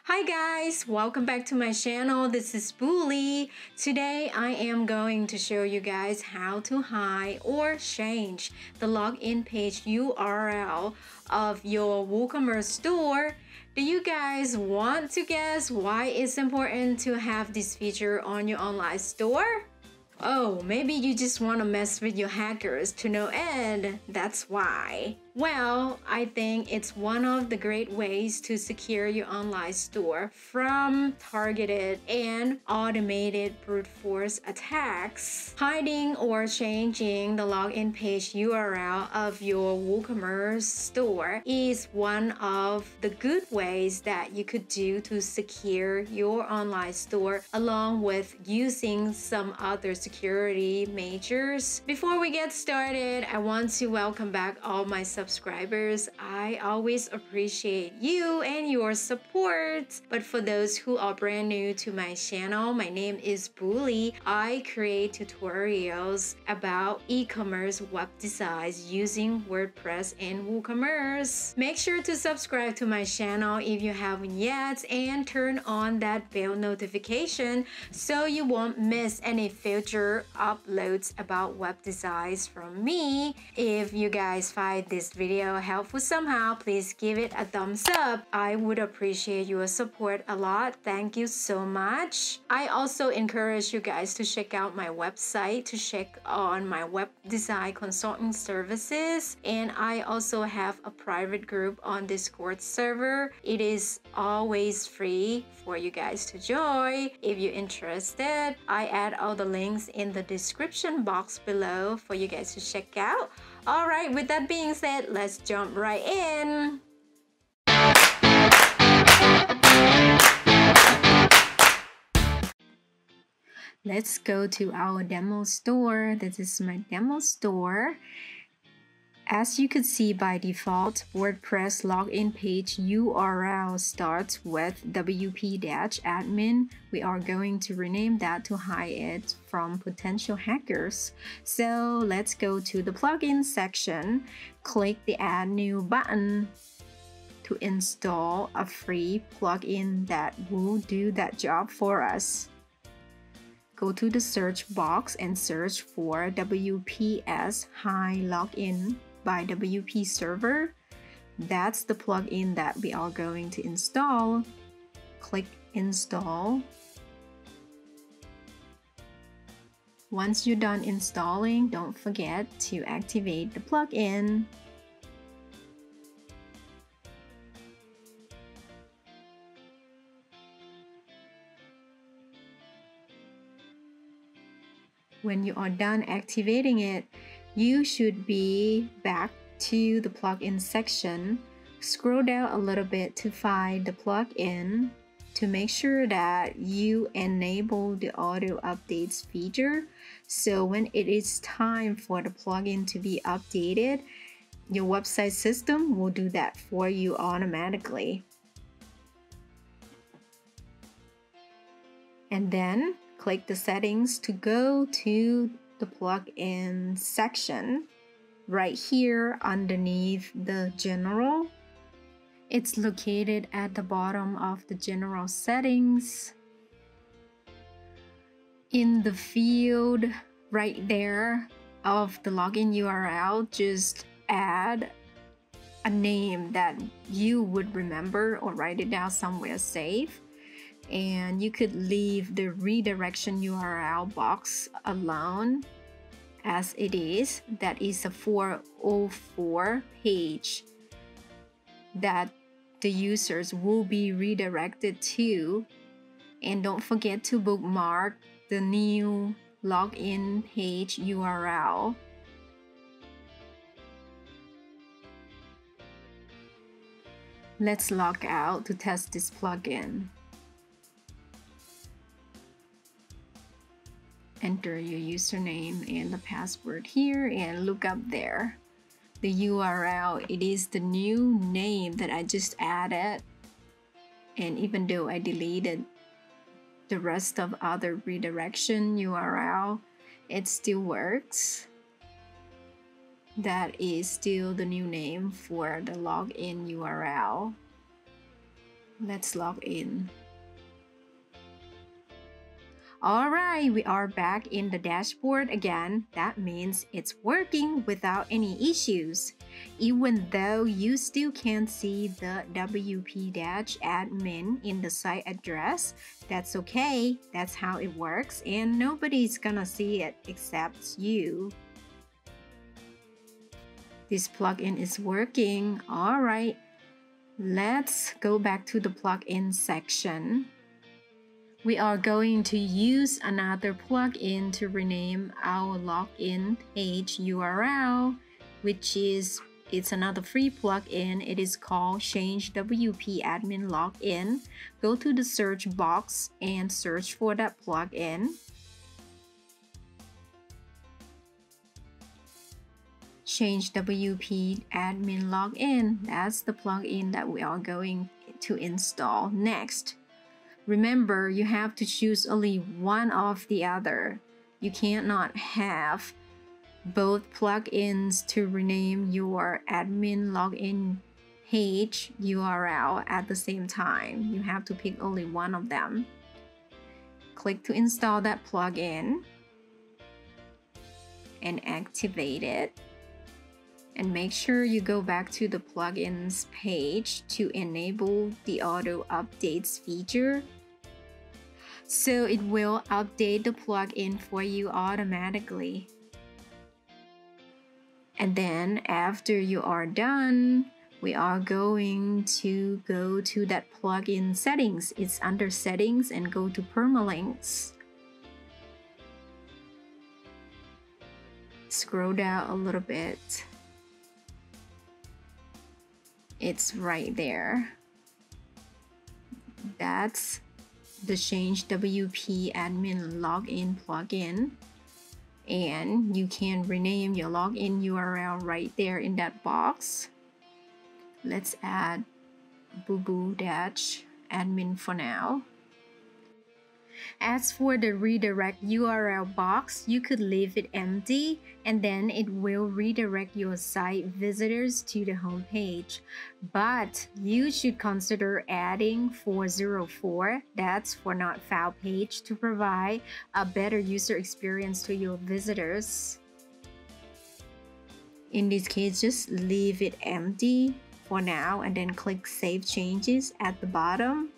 Hi guys, welcome back to my channel. This is Bully. Today I am going to show you guys how to hide or change the login page URL of your WooCommerce store. Do you guys want to guess why it's important to have this feature on your online store? Oh, maybe you just want to mess with your hackers to no end. That's why. Well, I think it's one of the great ways to secure your online store from targeted and automated brute force attacks. Hiding or changing the login page URL of your WooCommerce store is one of the good ways that you could do to secure your online store, along with using some other security measures. Before we get started, I want to welcome back all my subscribers. I always appreciate you and your support. But for those who are brand new to my channel, my name is Bully. I create tutorials about e-commerce web designs using WordPress and WooCommerce. Make sure to subscribe to my channel if you haven't yet and turn on that bell notification so you won't miss any future uploads about web designs from me. If you guys find this video helpful somehow, please give it a thumbs up. I would appreciate your support a lot. Thank you so much. I also encourage you guys to check out my website to check on my web design consulting services, and I also have a private group on Discord server. It is always free for you guys to join. If you're interested, I add all the links in the description box below for you guys to check out. All right, with that being said, let's jump right in. Let's go to our demo store. This is my demo store. As you can see, by default, WordPress login page URL starts with WP-admin. We are going to rename that to hide it from potential hackers. So let's go to the plugin section. Click the Add New button to install a free plugin that will do that job for us. Go to the search box and search for WPS Hide Login by WP Server. That's the plugin that we are going to install. Click Install. Once you're done installing, don't forget to activate the plugin. When you are done activating it, you should be back to the plugin section. Scroll down a little bit to find the plugin to make sure that you enable the auto updates feature. So when it is time for the plugin to be updated, your website system will do that for you automatically. And then click the settings to go to the plugin section right here underneath the general. It's located at the bottom of the general settings. In the field right there of the login URL, just add a name that you would remember or write it down somewhere safe. And you could leave the redirection URL box alone as it is. That is a 404 page that the users will be redirected to. And don't forget to bookmark the new login page URL. Let's log out to test this plugin. Enter your username and the password here and look up there. The URL, it is the new name that I just added. And even though I deleted the rest of other redirection URL, it still works. That is still the new name for the login URL. Let's log in. Alright, we are back in the dashboard again. That means it's working without any issues. Even though you still can't see the WP-admin in the site address, that's okay. That's how it works, and nobody's gonna see it except you. This plugin is working. Alright, let's go back to the plugin section. We are going to use another plugin to rename our login page URL, which is it's another free plugin. It is called Change WP Admin Login. Go to the search box and search for that plugin. Change WP Admin Login. That's the plugin that we are going to install next. Remember, you have to choose only one of the other. You cannot have both plugins to rename your admin login page URL at the same time. You have to pick only one of them. Click to install that plugin and activate it. And make sure you go back to the plugins page to enable the auto updates feature. So it will update the plugin for you automatically. And then after you are done, we are going to go to that plugin settings. It's under settings and go to permalinks. Scroll down a little bit. It's right there. That's the Change WP Admin Login plugin, and you can rename your login URL right there in that box. Let's add booboo-admin for now. As for the redirect URL box, you could leave it empty and then it will redirect your site visitors to the home page. But you should consider adding 404, that's for not found page, to provide a better user experience to your visitors. In this case, just leave it empty for now and then click Save Changes at the bottom.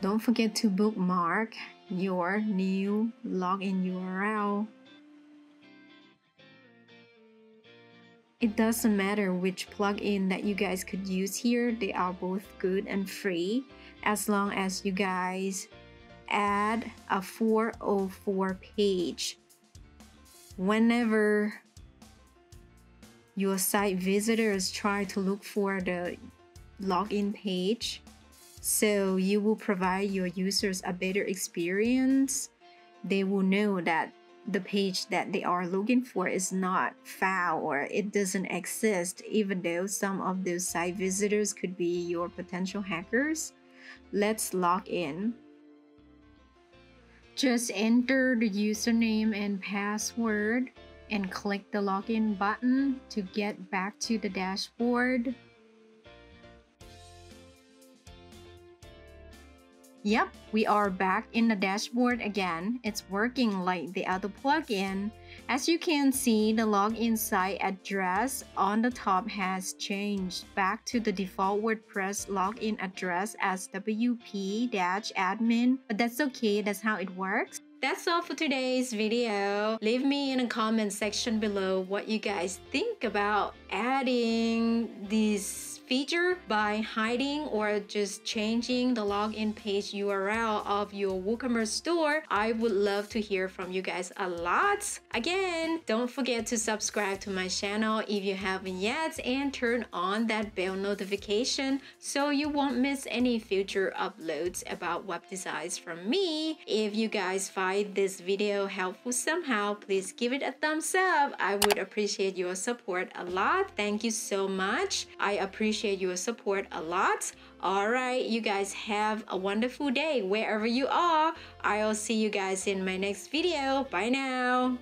Don't forget to bookmark your new login URL. It doesn't matter which plugin that you guys could use here. They are both good and free as long as you guys add a 404 page. Whenever your site visitors try to look for the login page, so you will provide your users a better experience. They will know that the page that they are looking for is not found or it doesn't exist, even though some of those site visitors could be your potential hackers. Let's log in. Just enter the username and password and click the login button to get back to the dashboard. Yep, we are back in the dashboard again. It's working like the other plugin. As you can see, the login site address on the top has changed back to the default WordPress login address as WP-admin, but that's okay, that's how it works. That's all for today's video. Leave me in the comment section below what you guys think about adding this feature by hiding or just changing the login page URL of your WooCommerce store. I would love to hear from you guys a lot. Again, don't forget to subscribe to my channel if you haven't yet and turn on that bell notification so you won't miss any future uploads about web designs from me. If you guys find this video helpful somehow, please give it a thumbs up. I would appreciate your support a lot. Thank you so much. I appreciate your support a lot. All right, you guys have a wonderful day wherever you are. I'll see you guys in my next video. Bye now.